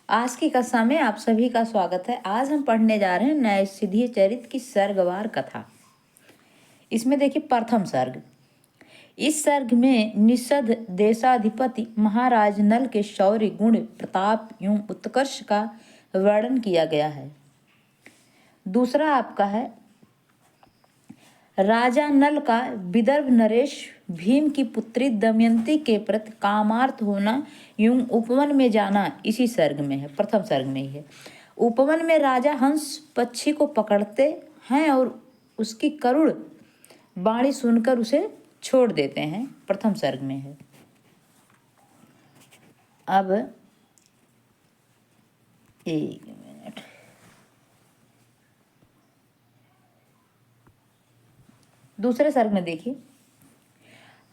आज की कक्षा में आप सभी का स्वागत है। आज हम पढ़ने जा रहे हैं नैषधीय चरित की सर्गवार कथा। इसमें देखिए प्रथम सर्ग। इस सर्ग में निषद देशाधिपति महाराज नल के शौर्य, गुण, प्रताप एवं उत्कर्ष का वर्णन किया गया है। दूसरा आपका है राजा नल का विदर्भ नरेश भीम की पुत्री दमयंती के प्रति कामार्थ होना एवं उपवन में जाना इसी सर्ग में है, प्रथम सर्ग में ही है। उपवन में राजा हंस पक्षी को पकड़ते हैं और उसकी करुण वाणी सुनकर उसे छोड़ देते हैं, प्रथम सर्ग में है। अब एक मिनट, दूसरे सर्ग में देखिए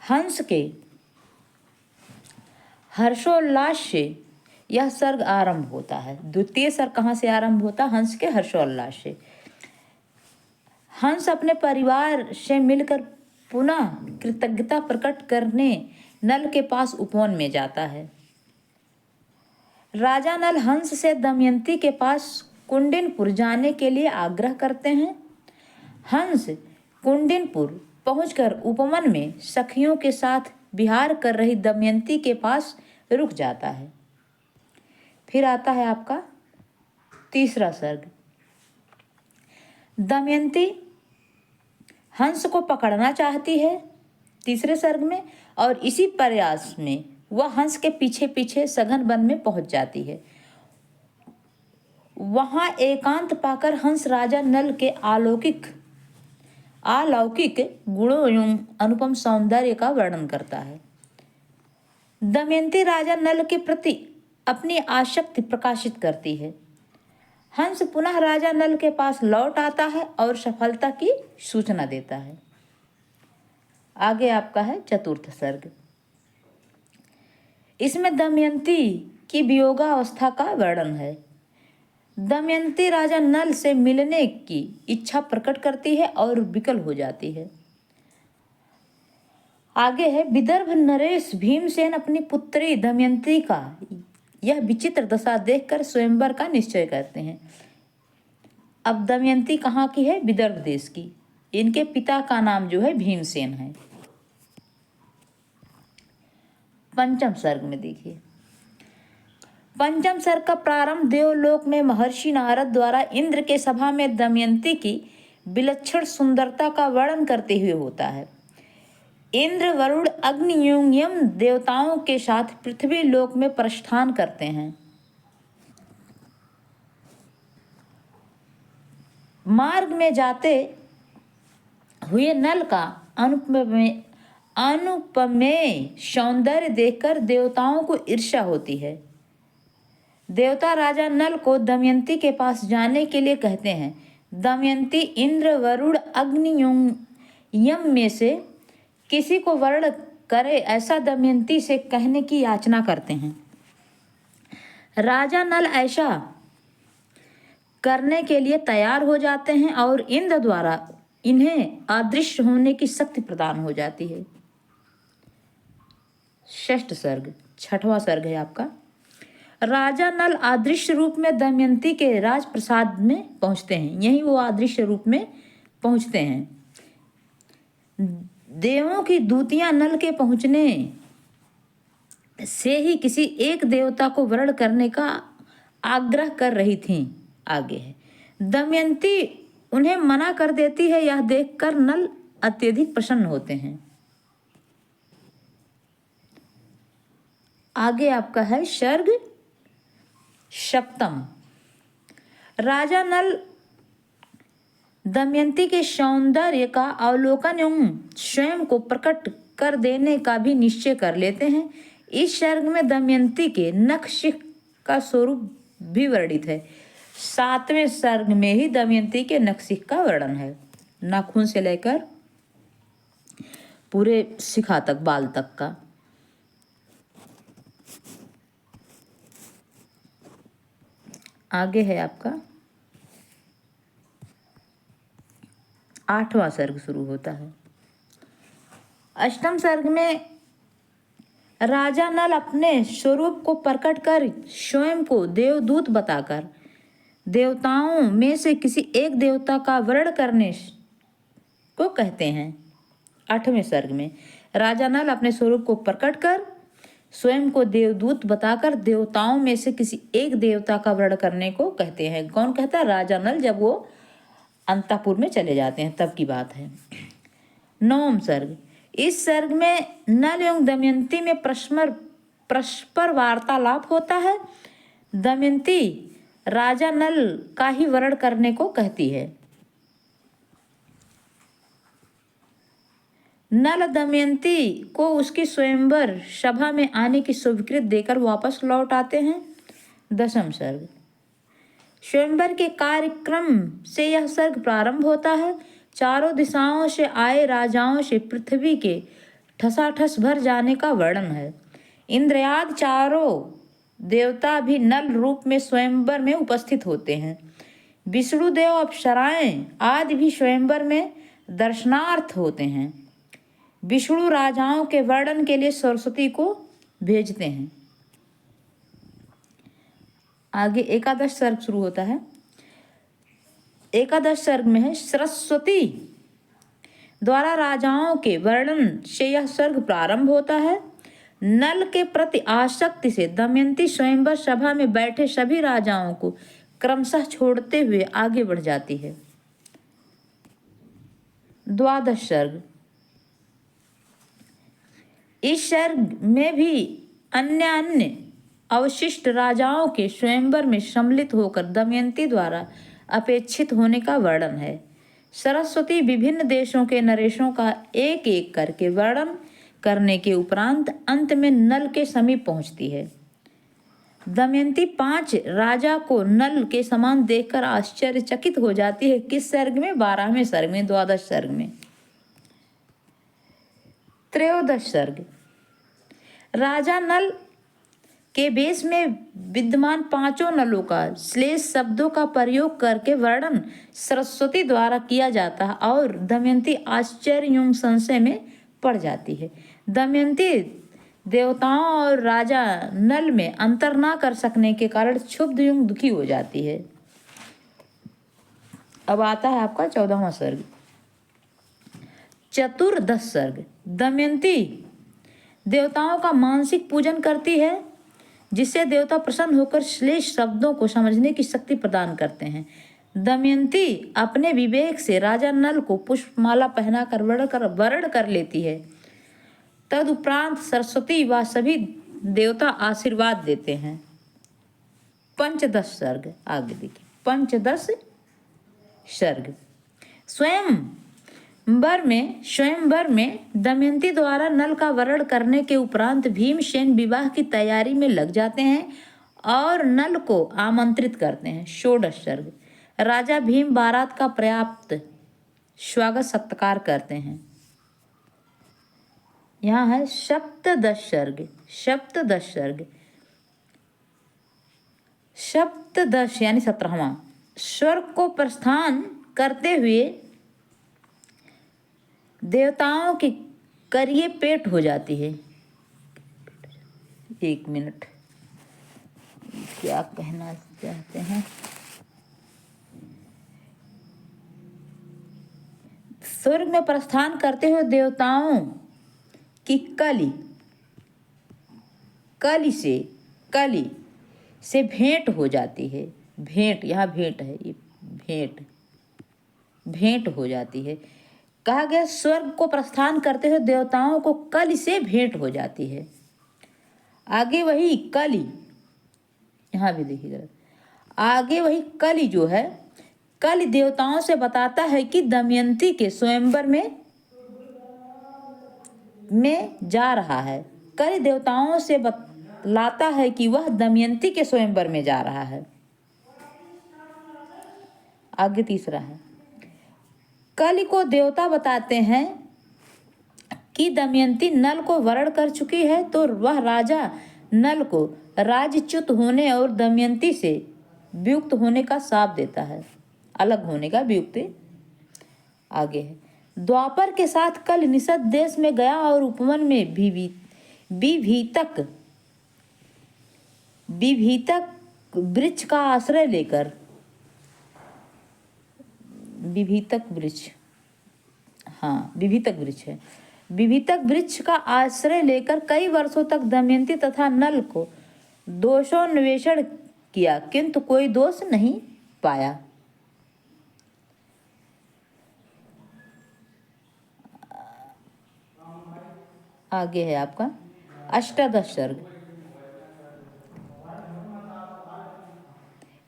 हंस के हर्षोल्लास से यह सर्ग आरंभ होता है। द्वितीय सर्ग कहाँ से आरंभ होता है? हंस के हर्षोल्लास से। हंस अपने परिवार से मिलकर पुनः कृतज्ञता प्रकट करने नल के पास उपवन में जाता है। राजा नल हंस से दमयंती के पास कुंडिनपुर जाने के लिए आग्रह करते हैं। हंस कुंडिनपुर पहुंचकर उपवन में सखियों के साथ विहार कर रही दमयंती के पास रुक जाता है। फिर आता है आपका तीसरा सर्ग। दमयंती हंस को पकड़ना चाहती है तीसरे सर्ग में, और इसी प्रयास में वह हंस के पीछे पीछे सघन वन में पहुंच जाती है। वहां एकांत पाकर हंस राजा नल के अलौकिक गुणों एवं अनुपम सौंदर्य का वर्णन करता है। दमयंती राजा नल के प्रति अपनी आसक्ति प्रकाशित करती है। हंस पुनः राजा नल के पास लौट आता है और सफलता की सूचना देता है। आगे आपका है चतुर्थ सर्ग। इसमें दमयंती की वियोगावस्था का वर्णन है। दमयंती राजा नल से मिलने की इच्छा प्रकट करती है और विकल हो जाती है। आगे है विदर्भ नरेश भीमसेन अपनी पुत्री दमयंती का यह विचित्र दशा देखकर स्वयंवर का निश्चय करते हैं। अब दमयंती कहाँ की है? विदर्भ देश की। इनके पिता का नाम जो है भीमसेन है। पंचम सर्ग में देखिए, पंचम सर्ग का प्रारंभ देवलोक में महर्षि नारद द्वारा इंद्र के सभा में दमयंती की विलक्षण सुंदरता का वर्णन करते हुए होता है। इंद्र, वरुण, अग्नि एवं यम देवताओं के साथ पृथ्वी लोक में प्रस्थान करते हैं। मार्ग में जाते हुए नल का अनुपमेय सौंदर्य देखकर देवताओं को ईर्ष्या होती है। देवता राजा नल को दमयंती के पास जाने के लिए कहते हैं। दमयंती इंद्र, वरुण, अग्नि एवं यम में से किसी को वर्ण करे ऐसा दमयंती से कहने की याचना करते हैं। राजा नल ऐसा करने के लिए तैयार हो जाते हैं और इंद्र द्वारा इन्हें अदृश्य होने की शक्ति प्रदान हो जाती है। षष्ठ सर्ग, छठवां सर्ग है आपका। राजा नल अदृश्य रूप में दमयंती के राजप्रसाद में पहुंचते हैं। यहीं वो अदृश्य रूप में पहुंचते हैं। देवों की दूतियां नल के पहुंचने से ही किसी एक देवता को वर्ण करने का आग्रह कर रही थीं। आगे है दमयंती उन्हें मना कर देती है। यह देखकर नल अत्यधिक प्रसन्न होते हैं। आगे आपका है सर्ग सप्तम। राजा नल दमयंती के सौंदर्य का अवलोकन एवं स्वयं को प्रकट कर देने का भी निश्चय कर लेते हैं। इस सर्ग में दमयंती के नखशिख का स्वरूप भी वर्णित है। सातवें सर्ग में ही दमयंती के नखशिख का वर्णन है, नाखून से लेकर पूरे शिखा तक, बाल तक का। आगे है आपका आठवां सर्ग शुरू होता है। अष्टम सर्ग में राजा नल अपने स्वरूप को प्रकट कर स्वयं को देवदूत बताकर देवताओं में से किसी एक देवता का वर्ण करने को कहते हैं। 8वें सर्ग में राजा नल अपने स्वरूप को प्रकट कर स्वयं को देवदूत बताकर देवताओं में से किसी एक देवता का वर्ण करने को कहते हैं। कौन कहता है? राजा नल, जब वो अंतपुर में चले जाते हैं तब की बात है। 9वां सर्ग। इस सर्ग में नल एवं दमयंती में परस्पर वार्तालाप होता है। दमयंती राजा नल का ही वर्ण करने को कहती है। नल दमयंती को उसकी स्वयंवर सभा में आने की स्वीकृति देकर वापस लौट आते हैं। 10वां सर्ग। स्वयंवर के कार्यक्रम से यह सर्ग प्रारंभ होता है। चारों दिशाओं से आए राजाओं से पृथ्वी के ठसाठस भर जाने का वर्णन है। इंद्रयाद चारों देवता भी नल रूप में स्वयंवर में उपस्थित होते हैं। विष्णुदेव, अप्सराएं आदि भी स्वयंवर में दर्शनार्थ होते हैं। विष्णु राजाओं के वर्णन के लिए सरस्वती को भेजते हैं। आगे एकादश सर्ग शुरू होता है। एकादश सर्ग में है सरस्वती द्वारा राजाओं के वर्णन से यह सर्ग प्रारंभ होता है। नल के प्रति आसक्ति से दमयंती स्वयंवर सभा में बैठे सभी राजाओं को क्रमशः छोड़ते हुए आगे बढ़ जाती है। द्वादश सर्ग। इस सर्ग में भी अन्य अवशिष्ट राजाओं के स्वयंवर में सम्मिलित होकर दमयंती द्वारा अपेक्षित होने का वर्णन है। सरस्वती विभिन्न देशों के नरेशों का एक एक करके वर्णन करने के उपरांत अंत में नल के समीप पहुंचती है। दमयंती 5 राजा को नल के समान देखकर आश्चर्यचकित हो जाती है। किस सर्ग में? 12वें सर्ग में, द्वादश सर्ग में। त्रयोदश सर्ग। राजा नल के वेश में विद्यमान 5 नलों का श्लेष शब्दों का प्रयोग करके वर्णन सरस्वती द्वारा किया जाता है और दमयंती आश्चर्य एवं संशय में पड़ जाती है। दमयंती देवताओं और राजा नल में अंतर ना कर सकने के कारण क्षुब्ध एवं दुखी हो जाती है। अब आता है आपका 14वां सर्ग। चतुर्दश सर्ग। दमयंती देवताओं का मानसिक पूजन करती है, जिससे देवता प्रसन्न होकर श्लेष शब्दों को समझने की शक्ति प्रदान करते हैं। दमयंती अपने विवेक से राजा नल को पुष्पमाला पहनाकर वर्ण कर लेती है। तदुपरांत सरस्वती व सभी देवता आशीर्वाद देते हैं। पंचदश सर्ग। आगे देखिए, पंचदश सर्ग। स्वयंवर में दमयंती द्वारा नल का वर्ण करने के उपरांत भीमसेन विवाह की तैयारी में लग जाते हैं और नल को आमंत्रित करते हैं। षोडश सर्ग। राजा भीम बारात का पर्याप्त स्वागत सत्कार करते हैं। यहाँ है सप्तदश सर्ग। सप्तदश सर्ग। सप्तदश यानी 17वां। स्वर्ग को प्रस्थान करते हुए देवताओं की करिए पेट हो जाती है। 1 मिनट, क्या कहना चाहते हैं? स्वर्ग में प्रस्थान करते हुए देवताओं की कली से भेंट हो जाती है। भेंट, यहाँ भेंट है, ये भेंट हो जाती है। कहा गया स्वर्ग को प्रस्थान करते हुए देवताओं को कली से भेंट हो जाती है। आगे वही कली, यहाँ भी देखिएगा, आगे वही कली जो है, कली देवताओं से बताता है कि दमयंती के स्वयंवर में जा रहा है। कली देवताओं से बतलाता है कि वह दमयंती के स्वयंवर में जा रहा है। आगे तीसरा है, कली को देवता बताते हैं कि दमयंती नल को वर्ण कर चुकी है, तो वह राजा नल को राज्यच्युत होने और दमयंती से वियुक्त होने का शाप देता है, अलग होने का वियुक्त। आगे है, द्वापर के साथ कल निषद देश में गया और उपवन में भी विभीतक विभीतक वृक्ष का आश्रय लेकर, विभीतक वृक्ष, हाँ विभीतक वृक्ष है, विभीतक वृक्ष का आश्रय लेकर कई वर्षों तक दमयंती तथा नल को दोषोन्वेषण किया, किंतु कोई दोष नहीं पाया। आगे है आपका अष्टादश सर्ग।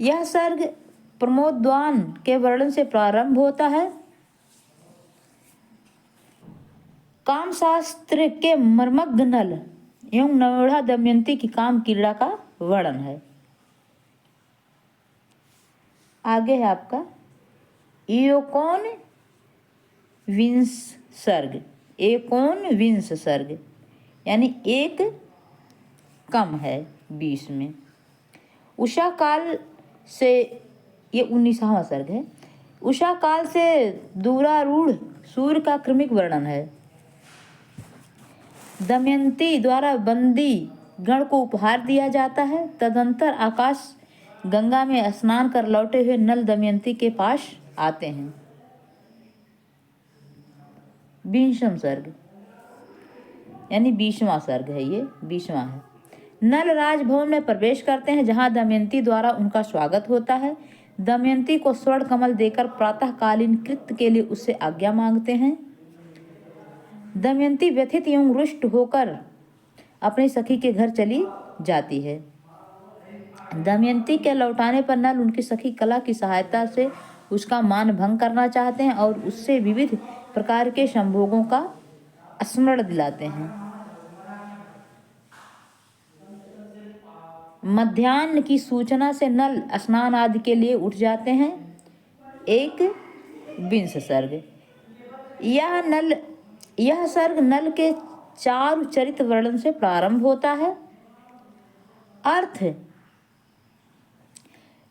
यह सर्ग प्रमोद्वान के वर्णन से प्रारंभ होता है। काम शास्त्र के मर्मज्ञ नल एवं नवोढ़ा दमयंती की काम क्रीड़ा का वर्णन है। आगे है आपका एकोन विंश सर्ग। एकोन विंश सर्ग यानी एक कम है 20 में। उषा काल से, ये 19वां सर्ग है। उषा काल से दूरारूढ़ सूर्य का क्रमिक वर्णन है। दमयंती द्वारा बंदी गण को उपहार दिया जाता है। तदंतर आकाश गंगा में स्नान कर लौटे हुए नल दमयंती के पास आते हैं। 20वां सर्ग यानी 20वां सर्ग है, ये 20वां है। नल राजभवन में प्रवेश करते हैं, जहां दमयंती द्वारा उनका स्वागत होता है। दमयंती को स्वर्ण कमल देकर प्रातःकालीन कृत्य के लिए उससे आज्ञा मांगते हैं। दमयंती व्यथित एवं रुष्ट होकर अपनी सखी के घर चली जाती है। दमयंती के लौटाने पर नल उनकी सखी कला की सहायता से उसका मान भंग करना चाहते हैं और उससे विविध प्रकार के संभोगों का स्मरण दिलाते हैं। मध्याह्न की सूचना से नल स्नान आदि के लिए उठ जाते हैं। एक विंश सर्ग। यह सर्ग नल के चारु चरित्र वर्णन से प्रारंभ होता है। अर्थ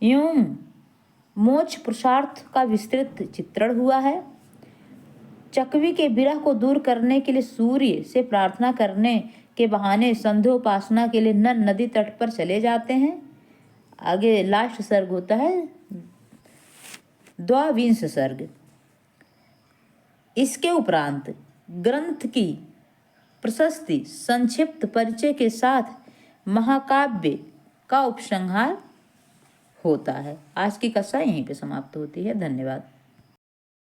एवं मोक्ष पुरुषार्थ का विस्तृत चित्रण हुआ है। चकवी के विरह को दूर करने के लिए सूर्य से प्रार्थना करने के बहाने संध्योपासना के लिए नल नदी तट पर चले जाते हैं। आगे लास्ट सर्ग होता है द्वाविंश सर्ग। इसके उपरांत ग्रंथ की प्रशस्ति संक्षिप्त परिचय के साथ महाकाव्य का उपसंहार होता है। आज की कक्षा यहीं पे समाप्त होती है। धन्यवाद।